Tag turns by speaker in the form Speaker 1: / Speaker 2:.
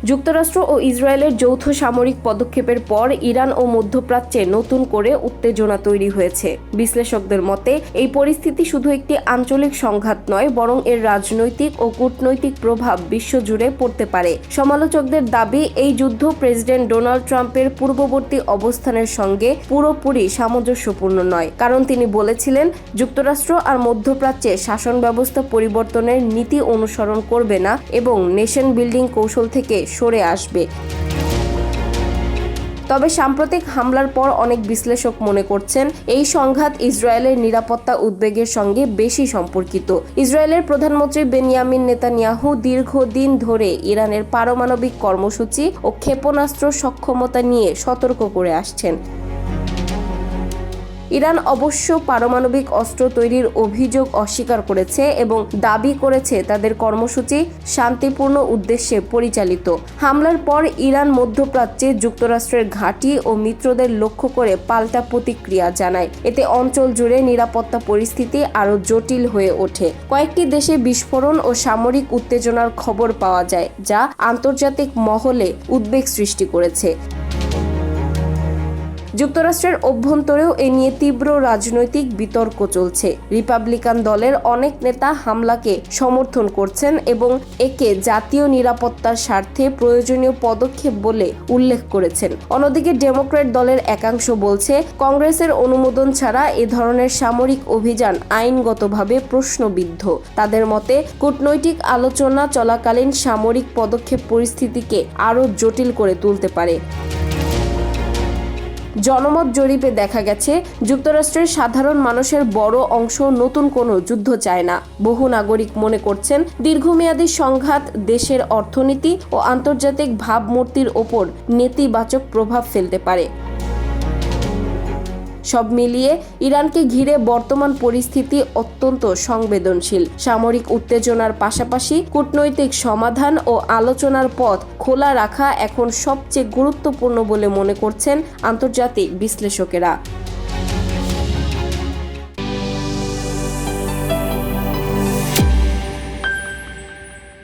Speaker 1: যুক্তরাষ্ট্র ও ইসরায়েলের যৌথ সামরিক পদক্ষেপের পর ইরান ও মধ্যপ্রাচ্যে নতুন করে উত্তেজনা তৈরি হয়েছে। বিশ্লেষকদের মতে এই পরিস্থিতি শুধু একটি আঞ্চলিক সংঘাত নয়, বরং এর রাজনৈতিক ও কূটনৈতিক প্রভাব বিশ্বজুড়ে পড়তে পারে। সমালোচকদের দাবি, এই যুদ্ধ প্রেসিডেন্ট ডোনাল্ড ট্রাম্পের পূর্ববর্তী অবস্থানের সঙ্গে পুরোপুরি সামঞ্জস্যপূর্ণ নয়, কারণ তিনি বলেছিলেন যুক্তরাষ্ট্র আর মধ্যপ্রাচ্যে শাসন ব্যবস্থা পরিবর্তনের নীতি অনুসরণ করবে না এবং নেশন বিল্ডিং কৌশল থেকে সরে আসবে। তবে সাম্প্রতিক হামলার পর অনেক বিশ্লেষক মনে করছেন এই সংঘাত ইসরায়েলের নিরাপত্তা উদ্বেগের সঙ্গে বেশি সম্পর্কিত। ইসরায়েলের প্রধানমন্ত্রী বেনিয়ামিন নেতানিয়াহু দীর্ঘদিন ধরে ইরানের পারমাণবিক কর্মসূচি ও ক্ষেপণাস্ত্র সক্ষমতা নিয়ে সতর্ক করে আসছেন। ইরান অবশ্য পারমাণবিক অস্ত্র তৈরির অভিযোগ অস্বীকার করেছে এবং দাবি করেছে তাদের কর্মসূচি শান্তিপূর্ণ উদ্দেশ্যে পরিচালিত। হামলার পর ইরান মধ্যপ্রাচ্যে যুক্তরাষ্ট্রের ঘাঁটি ও মিত্রদের লক্ষ্য করে পাল্টা প্রতিক্রিয়া জানায়। এতে অঞ্চল জুড়ে নিরাপত্তা পরিস্থিতি আরও জটিল হয়ে ওঠে। কয়েকটি দেশে বিস্ফোরণ ও সামরিক উত্তেজনার খবর পাওয়া যায়, যা আন্তর্জাতিক মহলে উদ্বেগ সৃষ্টি করেছে। যুক্তরাষ্ট্রের অভ্যন্তরেও এ নিয়ে তীব্র রাজনৈতিক বিতর্ক চলছে। রিপাবলিকান দলের অনেক নেতা হামলাকে সমর্থন করছেন এবং একে জাতীয় নিরাপত্তার স্বার্থে প্রয়োজনীয় পদক্ষেপ বলে উল্লেখ করেছেন। অন্যদিকে ডেমোক্র্যাট দলের একাংশ বলছে কংগ্রেসের অনুমোদন ছাড়া এ ধরনের সামরিক অভিযান আইনগতভাবে প্রশ্নবিদ্ধ। তাদের মতে কূটনৈতিক আলোচনা চলাকালীন সামরিক পদক্ষেপ পরিস্থিতিকে আরও জটিল করে তুলতে পারে। জনমত জরিপে দেখা গেছে যুক্তরাষ্ট্রের সাধারণ মানুষের বড় অংশ নতুন কোনো যুদ্ধ চায় না। বহু নাগরিক মনে করছেন দীর্ঘমেয়াদী সংঘাত দেশের অর্থনীতি ও আন্তর্জাতিক ভাবমূর্তির ওপর নেতিবাচক প্রভাব ফেলতে পারে। সব মিলিয়ে ইরানকে ঘিরে বর্তমান পরিস্থিতি অত্যন্ত সংবেদনশীল। সামরিক উত্তেজনার পাশাপাশি কূটনৈতিক সমাধান ও আলোচনার পথ খোলা রাখা এখন সবচেয়ে গুরুত্বপূর্ণ বলে মনে করছেন আন্তর্জাতিক বিশ্লেষকেরা।